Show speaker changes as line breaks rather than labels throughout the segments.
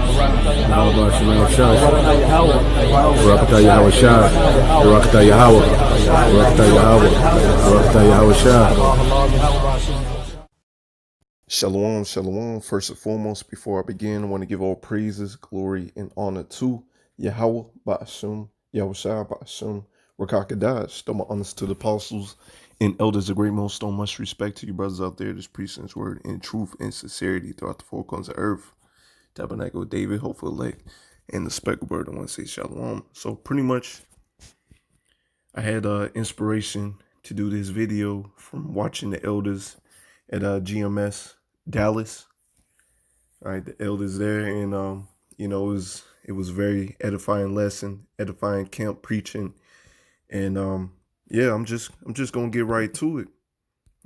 Yahweh Shemel Shah, Barakatah Yahweh Shah, Barakatah Yahweh, Barakatah Yahweh, Barakatah Yahweh Shah.
Shalom, shalom. First and foremost, before I begin, I want to give all praises, glory, and honor to Yahweh Ba'ashum, Yahweh Shah Ba'ashum, Rakakadash. Throw my honors to the apostles and elders of great millstone. Much respect to you brothers out there that's preaching his word in truth and sincerity throughout the four corners of earth. Tabernacle of David, hopeful elect, and the speckled bird. I want to say shalom. So pretty much, I had inspiration to do this video from watching the elders at GMS Dallas. All right, the elders there, and you know, it was very edifying lesson, edifying camp preaching, and yeah, I'm just gonna get right to it,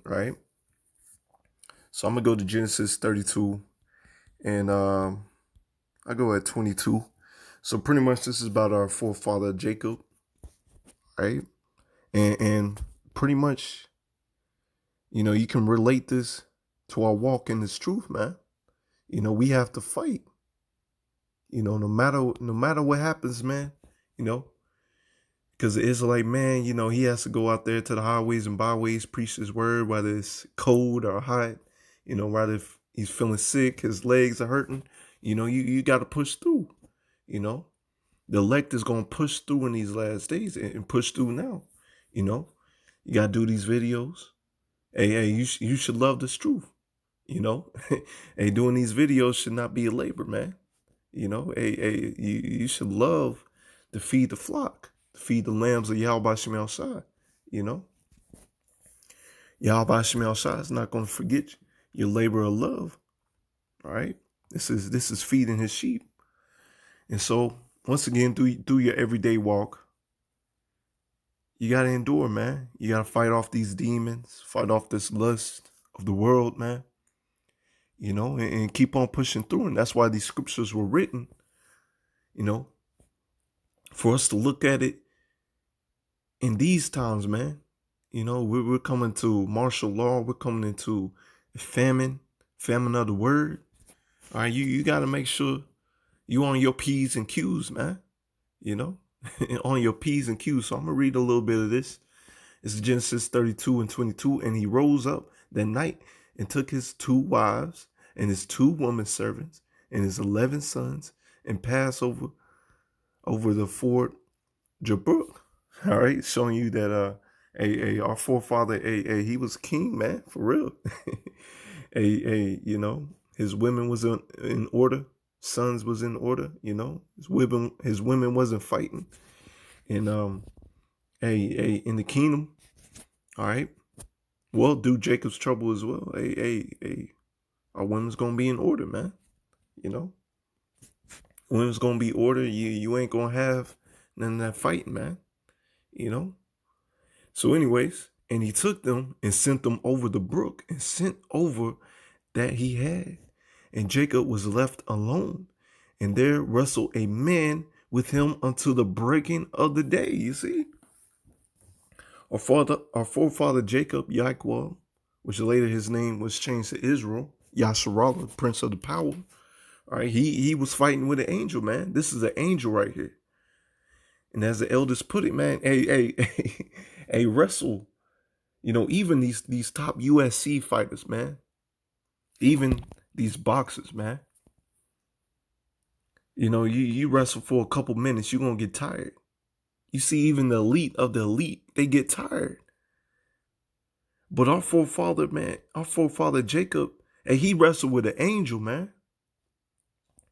right? So I'm gonna go to Genesis 32, and I go at 22. So pretty much this is about our forefather Jacob, right? And pretty much, you know, you can relate this to our walk in this truth, man. You know, we have to fight. You know, no matter what happens, man, you know, because the Israelite man, you know, he has to go out there to the highways and byways, preach his word, whether it's cold or hot, you know, rather if he's feeling sick, his legs are hurting, you know, you got to push through, you know. The elect is going to push through in these last days and push through now, you know. You got to do these videos. Hey, you should love this truth, you know. Hey, doing these videos should not be a labor, man. You know, you should love to feed the flock, to feed the lambs of Yahweh Shemel Shah, you know. Yahweh Shemel Shah is not going to forget your labor of love, all right? This is feeding his sheep. And so, once again, through your everyday walk, you got to endure, man. You got to fight off these demons, fight off this lust of the world, man. You know, and keep on pushing through. And that's why these scriptures were written, you know, for us to look at it in these times, man. You know, we're coming to martial law. We're coming into famine of the word. All right, you got to make sure you on your P's and Q's, man. You know, on your P's and Q's. So I'm going to read a little bit of this. It's Genesis 32 and 22. And he rose up that night and took his 2 wives and his 2 women servants and his 11 sons and passed over the ford Jabbok. All right, showing you that our forefather, he was king, man, for real. You know, his women was in order, sons was in order, you know, his women wasn't fighting. And in the kingdom, all right, well, do Jacob's trouble as well. Our women's gonna be in order, man. You know, women's gonna be order. You ain't gonna have none of that fighting, man. You know. So, anyways, and he took them and sent them over the brook and sent over that he had, and Jacob was left alone, and there wrestled a man with him until the breaking of the day. You see, our forefather Jacob, Yaquab, which later his name was changed to Israel. YASHARAHLA, Prince of the Power. All right, he was fighting with an angel, man. This is an angel right here. And as the elders put it, man, a wrestle. You know, even these top USC fighters, man. Even these boxers, man. You know, you wrestle for a couple minutes, you're gonna get tired. You see, even the elite of the elite, they get tired. But our forefather, man, our forefather Jacob, and he wrestled with an angel, man.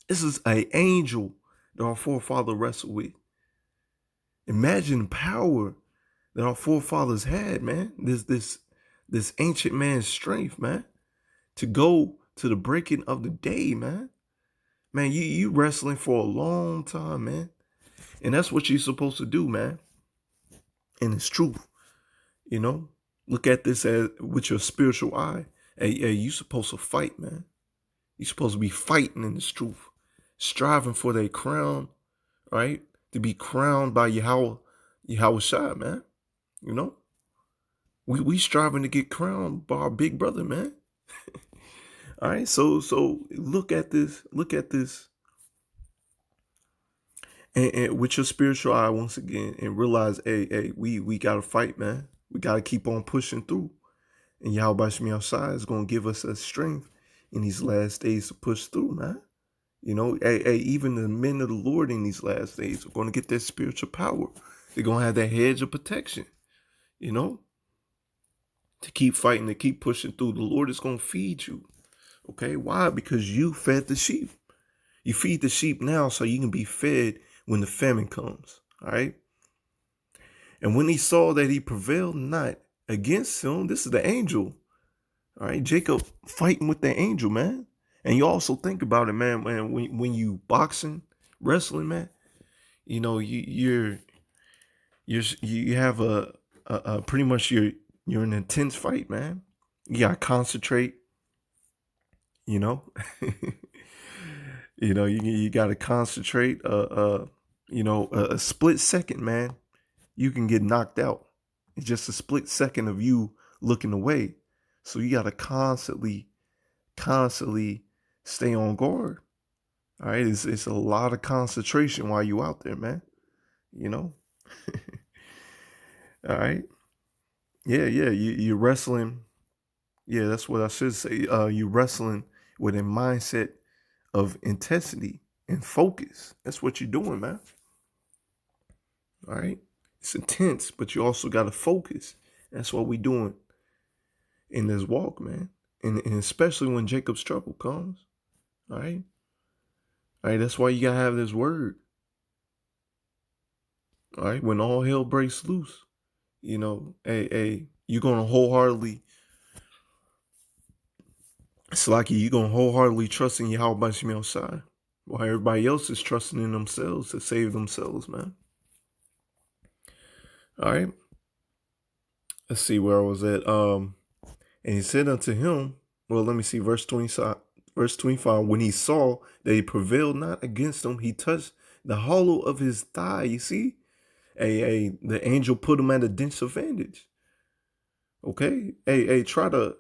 This is an angel that our forefather wrestled with. Imagine the power that our forefathers had, man. This ancient man's strength, man. To go to the breaking of the day, man. Man, you wrestling for a long time, man. And that's what you're supposed to do, man. And it's truth, you know. Look at this as with your spiritual eye. Hey, you supposed to fight, man. You're supposed to be fighting in this truth, striving for that crown, right? To be crowned by Yahweh Shai, man. You know, we striving to get crowned by our big brother, man. All right, so look at this and with your spiritual eye once again, and realize, hey, we gotta fight, man. We gotta keep on pushing through. And Yahweh Shemiah is gonna give us that strength in these last days to push through, man. You know, even the men of the Lord in these last days are gonna get that spiritual power. They're gonna have that hedge of protection, you know, to keep fighting, to keep pushing through. The Lord is gonna feed you. Okay, why? Because you fed the sheep. You feed the sheep now so you can be fed when the famine comes. All right. And when he saw that he prevailed not against him, this is the angel. All right, Jacob fighting with the angel, man. And you also think about it, man. When you boxing, wrestling, man, you know you have a pretty much you're an intense fight, man. You gotta concentrate. You know, you gotta concentrate. A split second, man, you can get knocked out. It's just a split second of you looking away. So you got to constantly stay on guard. All right. It's a lot of concentration while you out there, man. You know? All right. Yeah. You're wrestling. Yeah, that's what I should say. You're wrestling with a mindset of intensity and focus. That's what you're doing, man. All right. It's intense, but you also got to focus. That's what we're doing in this walk, man. And especially when Jacob's trouble comes. All right. All right. That's why you got to have this word. All right. When all hell breaks loose, you know, you're going to wholeheartedly, it's like you're going to wholeheartedly trust in Yahweh Shemiah, while everybody else is trusting in themselves to save themselves, man. All right. Let's see where I was at. And he said unto him, well, let me see, verse 25, when he saw that he prevailed not against him, he touched the hollow of his thigh. You see, the angel put him at a disadvantage. Okay. Try to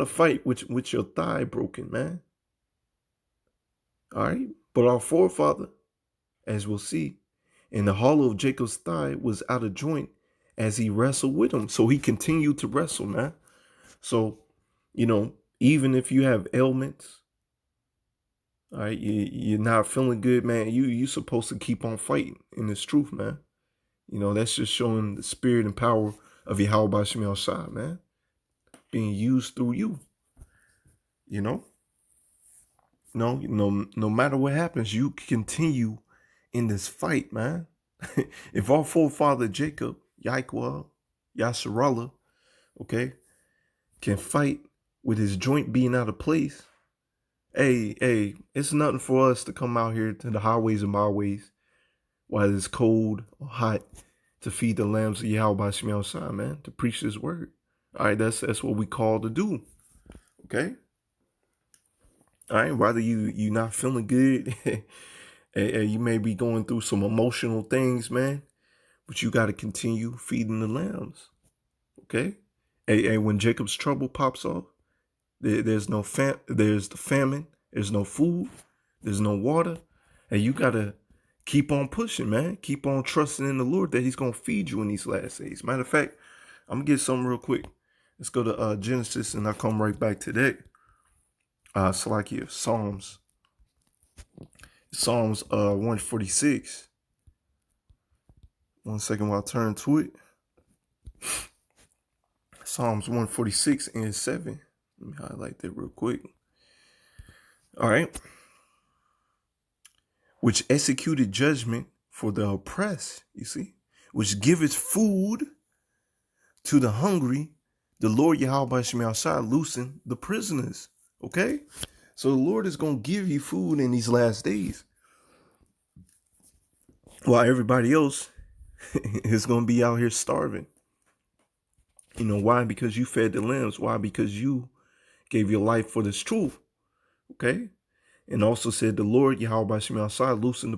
fight with your thigh broken, man. All right. But our forefather, as we'll see, and the hollow of Jacob's thigh was out of joint as he wrestled with him. So he continued to wrestle, man. So, you know, even if you have ailments, all right, you're not feeling good, man, you're supposed to keep on fighting in this truth, man. You know, that's just showing the spirit and power of Yahweh Shemiah, man, being used through you. You know? No matter what happens, you continue in this fight, man. If our forefather Jacob, YASHARAHLA, okay, can fight with his joint being out of place, it's nothing for us to come out here to the highways and byways while it's cold or hot to feed the lambs of Yahweh Shemiah, man, to preach this word. All right, that's what we call to do. Okay. All right, whether you not feeling good, you may be going through some emotional things, man, but you got to continue feeding the lambs. Okay. When Jacob's trouble pops off, there's the famine, there's no food, there's no water, and you got to keep on pushing, man. Keep on trusting in the Lord that he's going to feed you in these last days. Matter of fact, I'm going to get something real quick. Let's go to Genesis, and I'll come right back to that. So like here, Psalms 146. 1 second while I turn to it. Psalms 146 and 7. Let me highlight that real quick. All right. Which executed judgment for the oppressed, you see, which giveth food to the hungry. The Lord Yahweh Shemiah loosen the prisoners. Okay? So the Lord is going to give you food in these last days, while everybody else is going to be out here starving. You know why? Because you fed the lambs. Why? Because you gave your life for this truth. Okay? And also said the Lord Yahweh Shemiah loosen the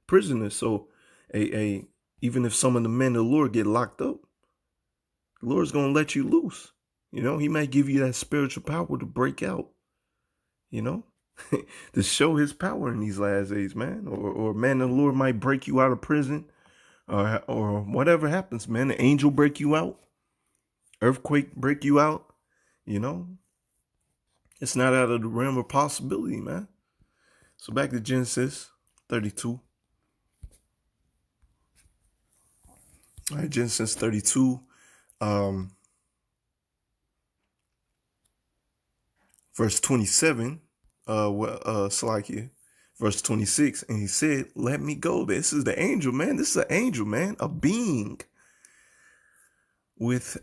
prisoners. So even if some of the men of the Lord get locked up, the Lord's going to let you loose. You know, he might give you that spiritual power to break out. You know, to show his power in these last days, man. Or man, the Lord might break you out of prison, or whatever happens, man. The angel break you out, earthquake break you out. You know, it's not out of the realm of possibility, man. So back to Genesis 32. All right, Genesis 32, verse 27, Salakia, verse 26, and he said, let me go. This is the angel, man. This is an angel, man, a being with,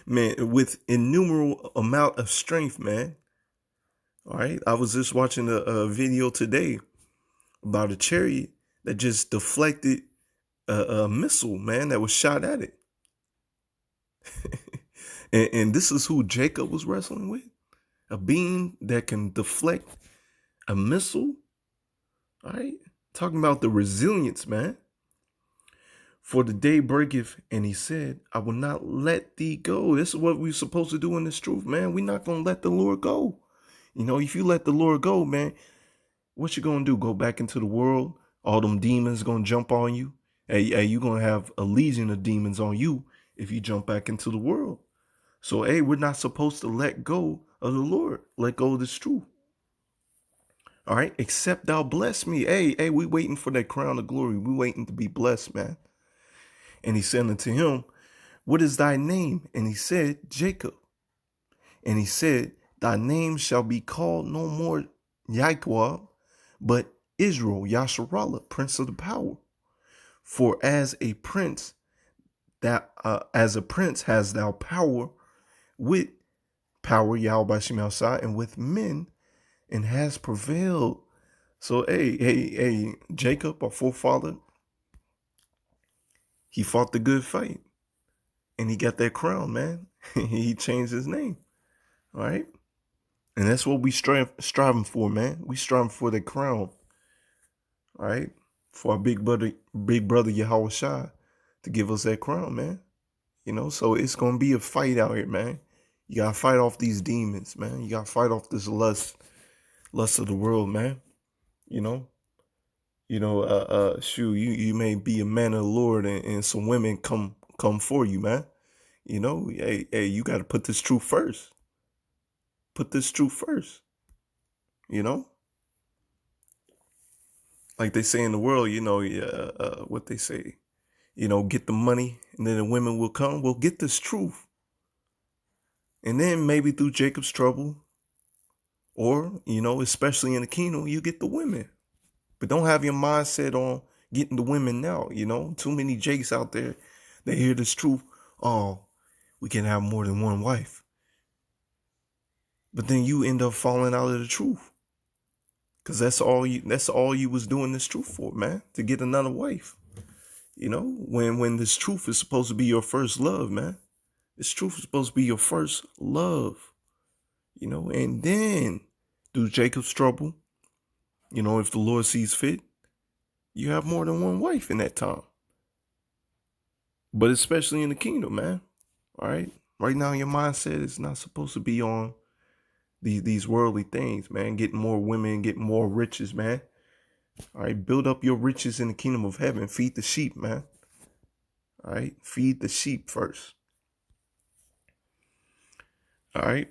man, with innumerable amount of strength, man. All right, I was just watching a video today about a chariot that just deflected a missile, man, that was shot at it. and this is who Jacob was wrestling with. A being that can deflect a missile. All right. Talking about the resilience, man. For the day breaketh, and he said, I will not let thee go. This is what we're supposed to do in this truth, man. We're not going to let the Lord go. You know, if you let the Lord go, man, what you going to do? Go back into the world? All them demons going to jump on you? Hey, you're going to have a legion of demons on you if you jump back into the world. So, hey, we're not supposed to let go of the Lord. Let go of this truth. All right. Except thou bless me. Hey, we waiting for that crown of glory. We waiting to be blessed, man. And he said unto him, what is thy name? And he said, Jacob. And he said, thy name shall be called no more Yaquab, but Israel, YASHARAHLA, Prince of the Power. For as a prince has thou power with power, Yahweh Shemel, and with men, and has prevailed. So, hey, Jacob, our forefather, he fought the good fight, and he got that crown, man. He changed his name, all right? And that's what we striving for, man. We striving for the crown, all right? For our big brother Yahushua to give us that crown, man. You know, so it's going to be a fight out here, man. You got to fight off these demons, man. You got to fight off this lust of the world, man. You know, you may be a man of the Lord, and some women come for you, man. You know, hey, you got to put this truth first. Put this truth first. You know, like they say in the world, you know, what they say, you know, get the money and then the women will come. Well, get this truth. And then maybe through Jacob's trouble, or, you know, especially in the kingdom, you get the women. But don't have your mindset on getting the women now, you know. Too many Jakes out there, they hear this truth. Oh, we can have more than one wife. But then you end up falling out of the truth. Because that's all you was doing this truth for, man. To get another wife. You know, when this truth is supposed to be your first love, man. This truth is supposed to be your first love. You know, and then through Jacob's trouble, you know, if the Lord sees fit, you have more than one wife in that time. But especially in the kingdom, man. All right. Right now, your mindset is not supposed to be on these worldly things, man. Getting more women, getting more riches, man. All right. Build up your riches in the kingdom of heaven. Feed the sheep, man. All right. Feed the sheep first. All right.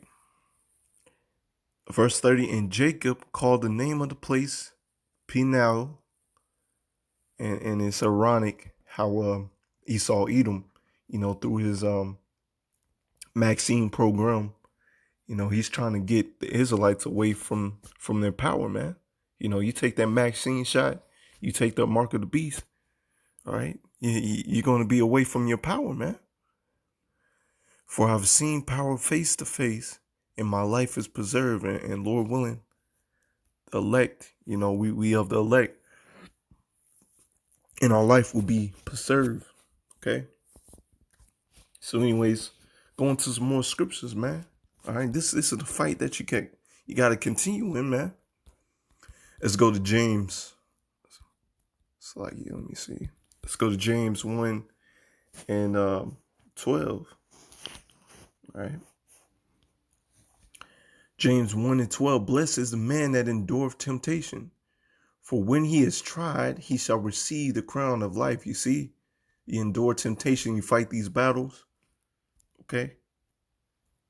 Verse 30, and Jacob called the name of the place Penuel. And it's ironic how Esau Edom, you know, through his Maxine program, you know, he's trying to get the Israelites away from their power, man. You know, you take that Maxine shot, you take the mark of the beast, all right? You're going to be away from your power, man. For I've seen power face to face, and my life is preserved, and Lord willing, the elect, you know, we of the elect, and our life will be preserved, okay? So anyways, going to some more scriptures, man. All right, this is the fight that you got to continue in, man. Let's go to James. It's like, let me see. Let's go to James 1 and 12. All right. James 1:12, blessed is the man that endureth temptation, for when he is tried, he shall receive the crown of life. You see, you endure temptation, you fight these battles, okay?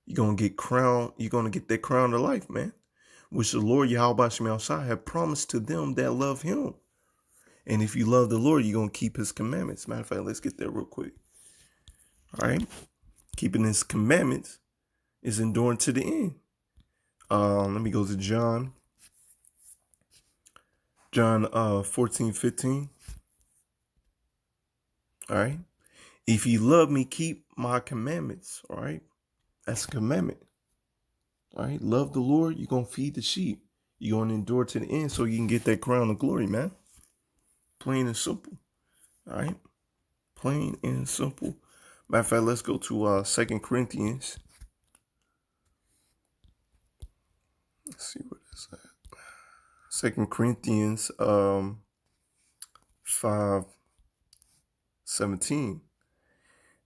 You're going to get that crown of life, man, which the Lord YASHAMIAHLA have promised to them that love him. And if you love the Lord, you're going to keep his commandments. Matter of fact, let's get there real quick. All right. Keeping his commandments is enduring to the end. Let me go to John 14:15. All right. If you love me, keep my commandments. All right. That's a commandment. All right. Love the Lord. You're going to feed the sheep. You're going to endure to the end so you can get that crown of glory, man. Plain and simple. All right. Plain and simple. Matter of fact, let's go to 2 Corinthians. Let's see what is that. 2 Corinthians 5:17.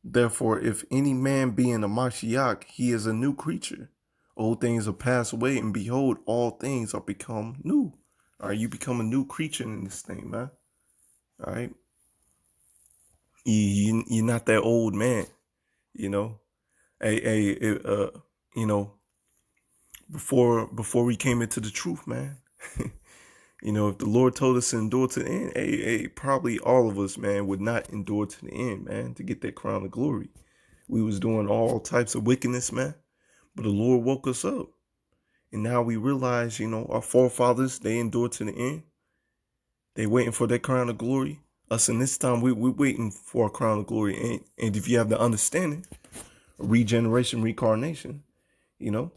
Therefore, if any man be in a Mashiach, he is a new creature. Old things are passed away, and behold, all things are become new. All right, you become a new creature in this thing, man. All right. You're not that old man, you know. You know, before we came into the truth, man. You know, if the Lord told us to endure to the end, probably all of us, man, would not endure to the end, man, to get that crown of glory. We was doing all types of wickedness, man. But the Lord woke us up. And now we realize, you know, our forefathers, they endured to the end. They waiting for that crown of glory. Us in this time, we're waiting for a crown of glory. And if you have the understanding, regeneration, reincarnation, you know,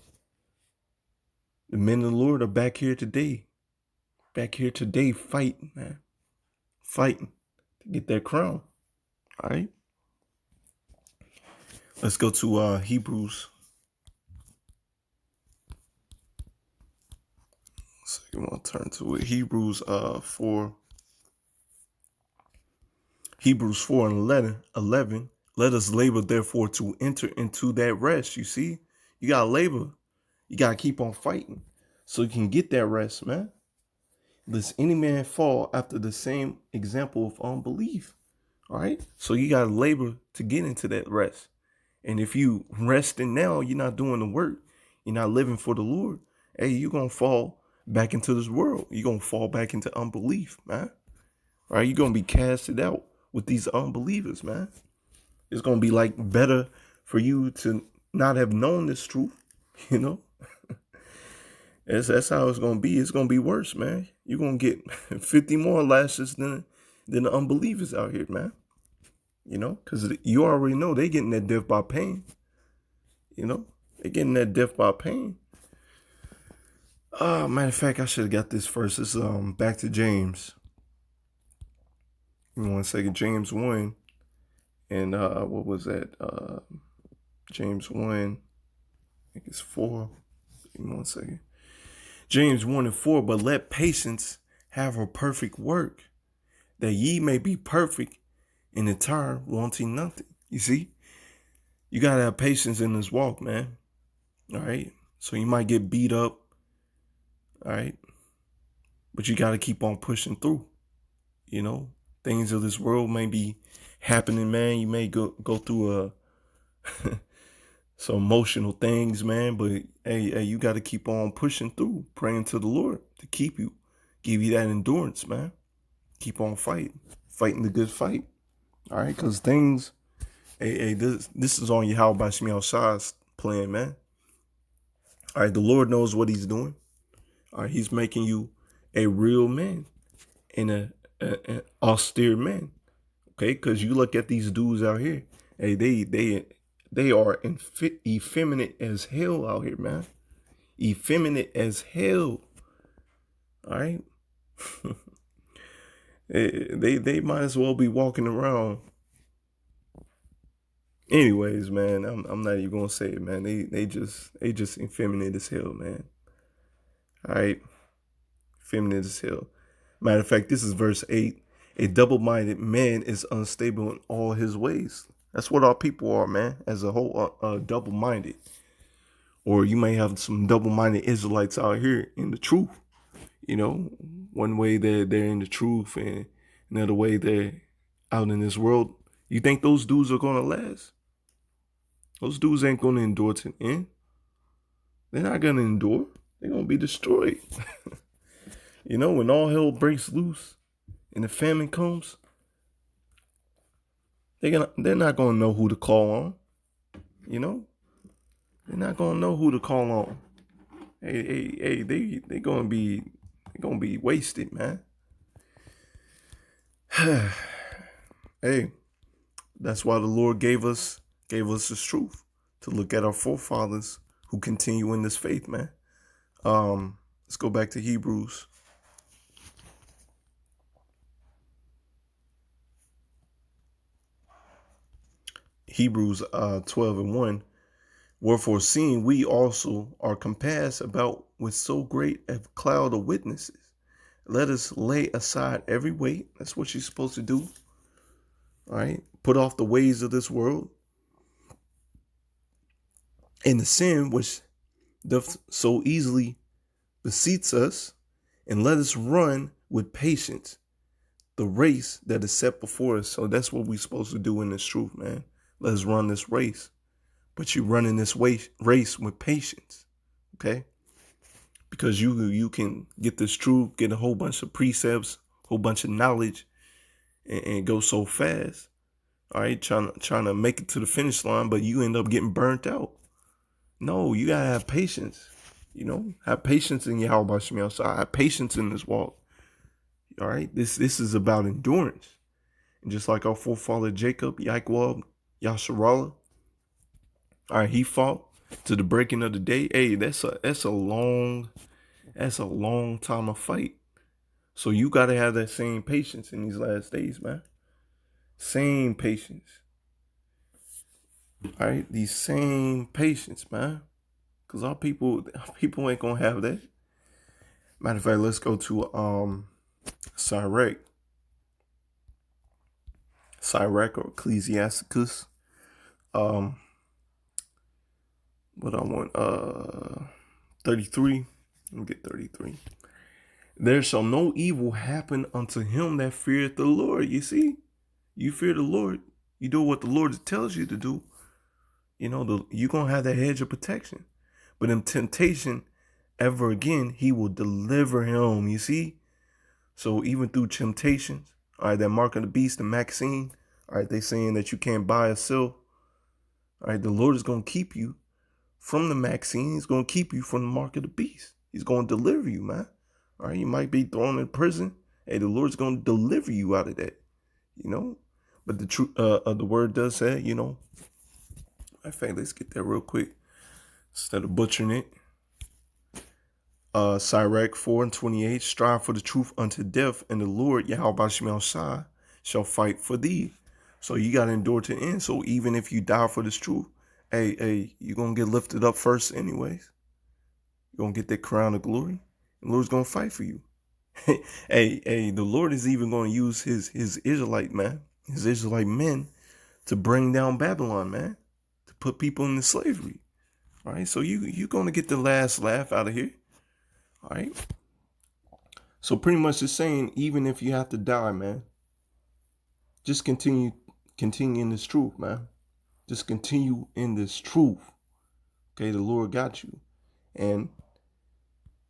the men of the Lord are back here today. Fighting, man. Fighting to get that crown. All right. Let's go to Hebrews. Second one, turn to it. Hebrews 4. Hebrews 4 and 11. Let us labor, therefore, to enter into that rest. You see, you got to labor. You got to keep on fighting so you can get that rest, man. Lest any man fall after the same example of unbelief. All right. So you got to labor to get into that rest. And if you resting now, you're not doing the work. You're not living for the Lord. Hey, you're going to fall back into this world. You're going to fall back into unbelief, man. All right. You're going to be casted out with these unbelievers, man. It's going to be like better for you to not have known this truth, you know. That's how it's going to be. It's going to be worse, man. You're going to get 50 more lashes than the unbelievers out here, man. You know, because you already know they getting that death by pain. You know, they getting that death by pain. Matter of fact, I should have got this first. It's back to James. Give me 1 second. James 1. And what was that? James 1. I think it's 4. Give me 1 second. James 1 and 4. But let patience have her perfect work, that ye may be perfect and entire, wanting nothing. You see, you got to have patience in this walk, man. All right. So you might get beat up. All right. But you got to keep on pushing through. You know, things of this world may be happening, man. You may go through some emotional things, man. But hey, you got to keep on pushing through, praying to the Lord to keep you, give you that endurance, man. Keep on fighting the good fight. All right, because things, this is on YASHAMIAHLA's plan, man. All right, the Lord knows what he's doing. All right, he's making you a real man and an austere man. Okay, because you look at these dudes out here. Hey, they are effeminate as hell out here, man. Effeminate as hell. All right. They might as well be walking around. Anyways, man, I'm not even gonna say it, man. They just effeminate as hell, man. All right, effeminate as hell. Matter of fact, this is verse 8. A double-minded man is unstable in all his ways. That's what our people are, man. As a whole, double-minded. Or you may have some double-minded Israelites out here in the truth. You know, one way they're in the truth and another way they're out in this world. You think those dudes are going to last? Those dudes ain't going to endure to the end. They're not going to endure. They're going to be destroyed. You know, when all hell breaks loose and the famine comes, they're not going to know who to call on. You know, they're not going to know who to call on. Hey, they're going to be wasted, man. Hey, that's why the Lord gave us this truth, to look at our forefathers who continue in this faith, man. Let's go back to Hebrews. Hebrews 12:1. Wherefore, seeing we also are compassed about with so great a cloud of witnesses, let us lay aside every weight. That's what you're supposed to do. All right. Put off the ways of this world and the sin which doth so easily beseets us, and let us run with patience the race that is set before us. So that's what we're supposed to do in this truth, man. Let us run this race. But you running this race with patience, okay? Because you can get this truth, get a whole bunch of precepts, whole bunch of knowledge, and go so fast, all right? Trying to make it to the finish line, but you end up getting burnt out. No, you gotta have patience. You know, have patience in YASHAMIAHLA. Have patience in this walk. All right, this is about endurance, and just like our forefather Jacob, YASHARAHLA. All right, he fought to the breaking of the day. Hey, that's a long time of fight. So you got to have that same patience in these last days, man. Same patience. All right, these same patience, man. Because our people ain't gonna have that. Matter of fact, let's go to Sirach or Ecclesiasticus. What I want, 33. Let me get 33. There shall no evil happen unto him that feareth the Lord. You see, you fear the Lord. You do what the Lord tells you to do. You know, you're going to have that hedge of protection. But in temptation, ever again, he will deliver him. You see? So even through temptations, all right, that mark of the beast, the Maxine, all right, they saying that you can't buy or sell. All right, the Lord is going to keep you from the Maxine. He's going to keep you from the mark of the beast. He's going to deliver you, man. All right, you might be thrown in prison. Hey, the Lord's going to deliver you out of that, you know. But the truth of the word does say, you know. In fact, let's get that real quick instead of butchering it. Sirach 4:28, strive for the truth unto death, and the Lord, YASHAMIAHLA, shall fight for thee. So you got to endure to the end. So even if you die for this truth, hey, you're going to get lifted up first anyways. You're going to get that crown of glory. The Lord's going to fight for you. hey, the Lord is even going to use his Israelite men to bring down Babylon, man, to put people into slavery. All right, so you're going to get the last laugh out of here. All right. So pretty much it's saying, even if you have to die, man, just continue in this truth, man. Just continue in this truth. Okay, the Lord got you. And,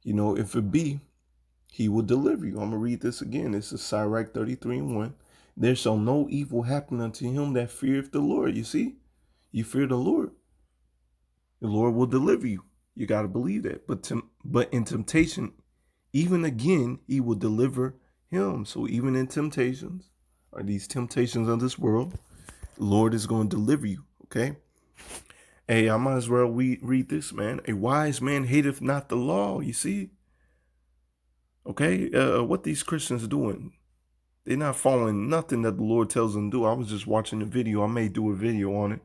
you know, if it be, he will deliver you. I'm going to read this again. This is Sirach 33:1. There shall no evil happen unto him that feareth the Lord. You see, you fear the Lord. The Lord will deliver you. You got to believe that. But in temptation, even again, he will deliver him. So even in temptations, or these temptations of this world, the Lord is going to deliver you. Okay. Hey, I might as well read this, man. A wise man hateth not the law. You see. Okay. What these Christians doing? They're not following nothing that the Lord tells them to do. I was just watching a video. I may do a video on it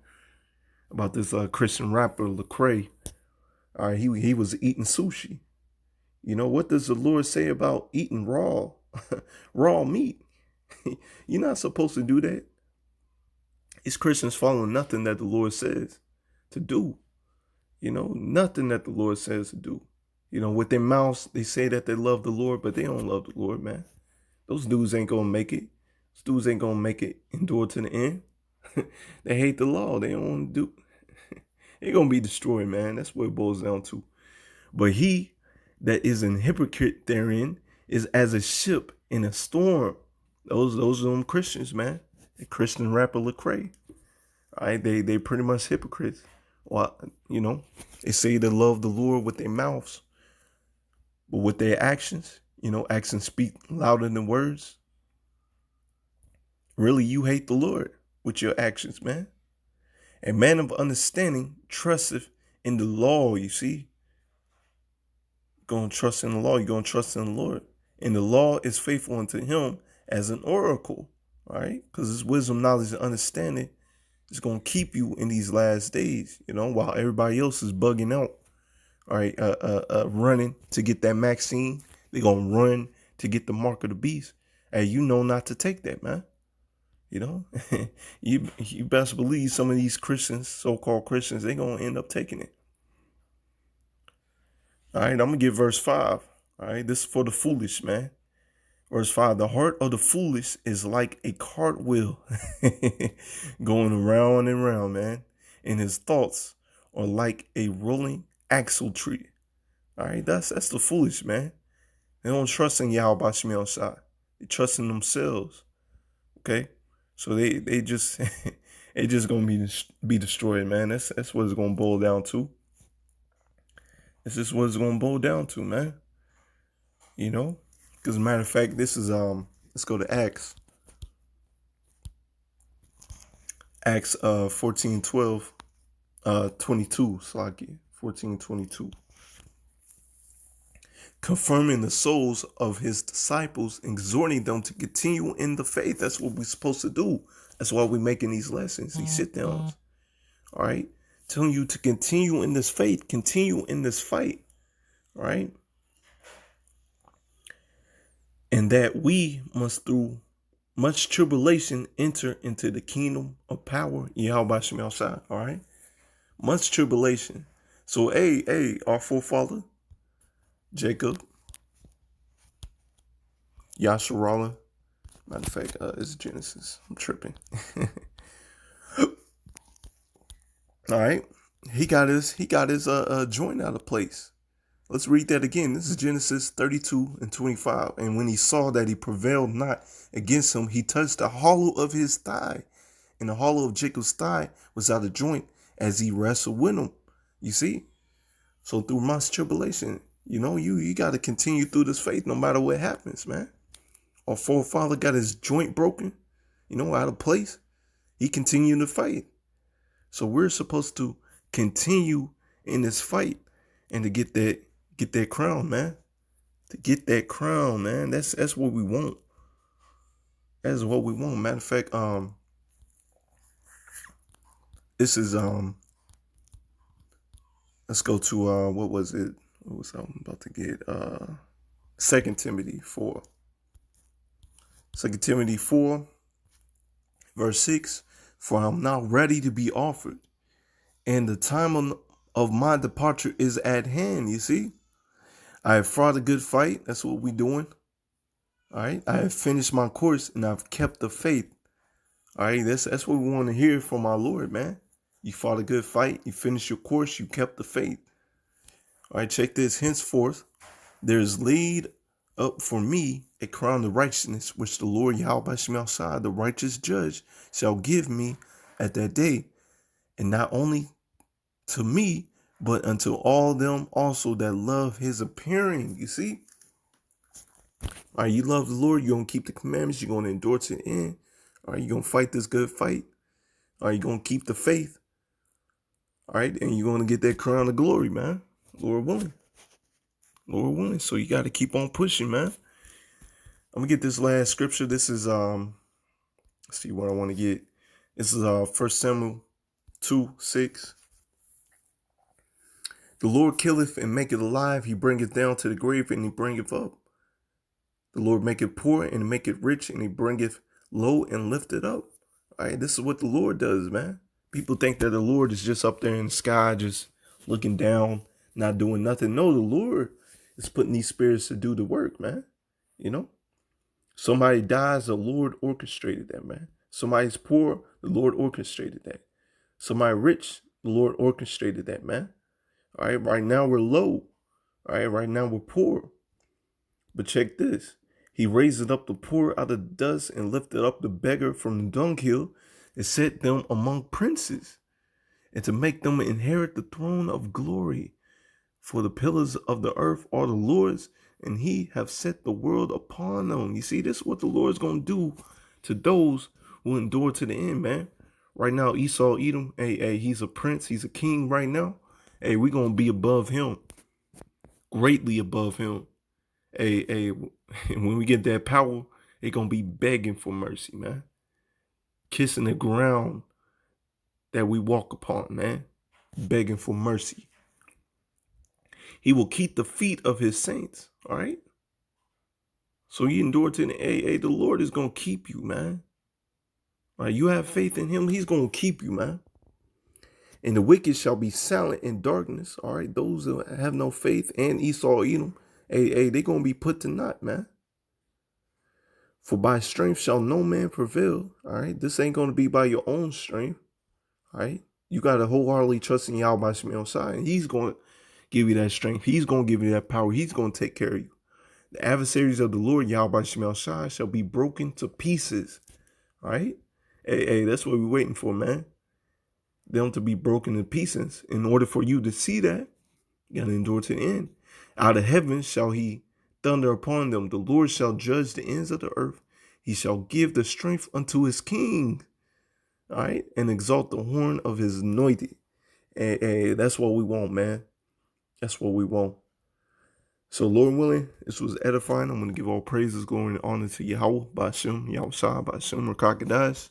about this Christian rapper, Lecrae. All right, he was eating sushi. You know, what does the Lord say about eating raw meat? You're not supposed to do that. These Christians following nothing that the Lord says to do. Nothing that the Lord says to do. With their mouths, they say that they love the Lord, but they don't love the Lord, man. Those dudes ain't going to make it. Those dudes ain't going to make it endure to the end. They hate the law. They don't want to do. They're going to be destroyed, man. That's what it boils down to. But he that is an hypocrite therein is as a ship in a storm. Those are them Christians, man. The Christian rapper Lecrae. All right, they pretty much hypocrites. Well, they say they love the Lord with their mouths, but with their actions, actions speak louder than words. Really, you hate the Lord with your actions, man. A man of understanding trusteth in the law, you see. Going to trust in the law, you're going to trust in the Lord. And the law is faithful unto him as an oracle, all right? Because his wisdom, knowledge, and understanding is going to keep you in these last days, while everybody else is bugging out, all right, running to get that vaccine. They're going to run to get the mark of the beast. And you know not to take that, man. You best believe some of these Christians, so-called Christians, they're going to end up taking it. All right, I'm going to get verse 5. All right, this is for the foolish, man. Verse 5, the heart of the foolish is like a cartwheel going around and around, man. And his thoughts are like a rolling axle tree. All right, that's the foolish, man. They don't trust in YASHAMIAHLA. They trust in themselves. Okay, so they just they just gonna be destroyed, man. That's what it's gonna boil down to. This is what it's gonna boil down to, man. Because, as a matter of fact, this is let's go to Acts 14:12, 22, Slaki 14:22. Confirming the souls of his disciples, exhorting them to continue in the faith. That's what we're supposed to do. That's why we're making these lessons, these sit downs. All right, telling you to continue in this faith, continue in this fight. All right. And that we must, through much tribulation, enter into the kingdom of power. YASHAMIAHLA. All right. Much tribulation. So, our forefather, Jacob, YASHARAHLA. Matter of fact, it's Genesis. I'm tripping. All right. He got his joint out of place. Let's read that again. This is Genesis 32:25. And when he saw that he prevailed not against him, he touched the hollow of his thigh. And the hollow of Jacob's thigh was out of joint as he wrestled with him. You see? So through much tribulation, you got to continue through this faith no matter what happens, man. Our forefather got his joint broken, out of place. He continued to fight. So we're supposed to continue in this fight and to get that crown, man. To get that crown, man. That's what we want. That's what we want. Matter of fact, this is let's go to what was it? What was I about to get? 2 Timothy 4. 2 Timothy 4, verse 6. For I'm now ready to be offered, and the time of my departure is at hand. You see? I have fought a good fight. That's what we're doing. All right. I have finished my course and I've kept the faith. All right. That's what we want to hear from our Lord, man. You fought a good fight. You finished your course. You kept the faith. All right. Check this. Henceforth, there is laid up for me a crown of righteousness, which the Lord YASHAMIAHLA, the righteous judge, shall give me at that day. And not only to me, but unto all them also that love his appearing. You see? All right, you love the Lord. You're going to keep the commandments. You're going to endure to the end. All right, you're going to fight this good fight. All right, you're going to keep the faith. All right, and you're going to get that crown of glory, man. Lord willing. Lord willing. So you got to keep on pushing, man. I'm going to get this last scripture. This is, let's see what I want to get. This is 1 Samuel 2:6. The Lord killeth and maketh alive. He bringeth down to the grave and he bringeth up. The Lord maketh poor and maketh rich, and he bringeth low and lifteth up. All right, this is what the Lord does, man. People think that the Lord is just up there in the sky, just looking down, not doing nothing. No, the Lord is putting these spirits to do the work, man. You know, somebody dies, the Lord orchestrated that, man. Somebody's poor, the Lord orchestrated that. Somebody rich, the Lord orchestrated that, man. All right, right now we're low. All right now we're poor. But check this. He raised up the poor out of the dust and lifted up the beggar from the dunghill and set them among princes, and to make them inherit the throne of glory. For the pillars of the earth are the Lord's, and he have set the world upon them. You see, this is what the Lord's going to do to those who endure to the end, man. Right now, Esau, Edom, hey, he's a prince. He's a king right now. Hey, we're going to be above him, greatly above him. Hey, when we get that power, they're going to be begging for mercy, man. Kissing the ground that we walk upon, man. Begging for mercy. He will keep the feet of his saints, all right? So you endure to the the Lord is going to keep you, man. All right, you have faith in him, he's going to keep you, man. And the wicked shall be silent in darkness, all right? Those who have no faith, and Esau, Edom, they're going to be put to naught, man. For by strength shall no man prevail, all right? This ain't going to be by your own strength, all right? You got to wholeheartedly trust in Yahweh by Simeon side, and he's going to give you that strength. He's going to give you that power. He's going to take care of you. The adversaries of the Lord, Yahweh by Simeon side, shall be broken to pieces, all right? Hey, that's what we're waiting for, man. Them to be broken to pieces. In order for you to see that, you got to endure to the end. Out of heaven shall he thunder upon them. The Lord shall judge the ends of the earth. He shall give the strength unto his king, all right, and exalt the horn of his anointed. Hey, that's what we want, man. That's what we want. So, Lord willing, this was edifying. I'm going to give all praises, glory, and honor to Yahweh, Ba'ashem, Yahweh Shah, Ba'ashem, Rakakadash.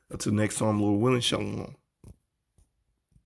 Until next time, Lord willing, shalom.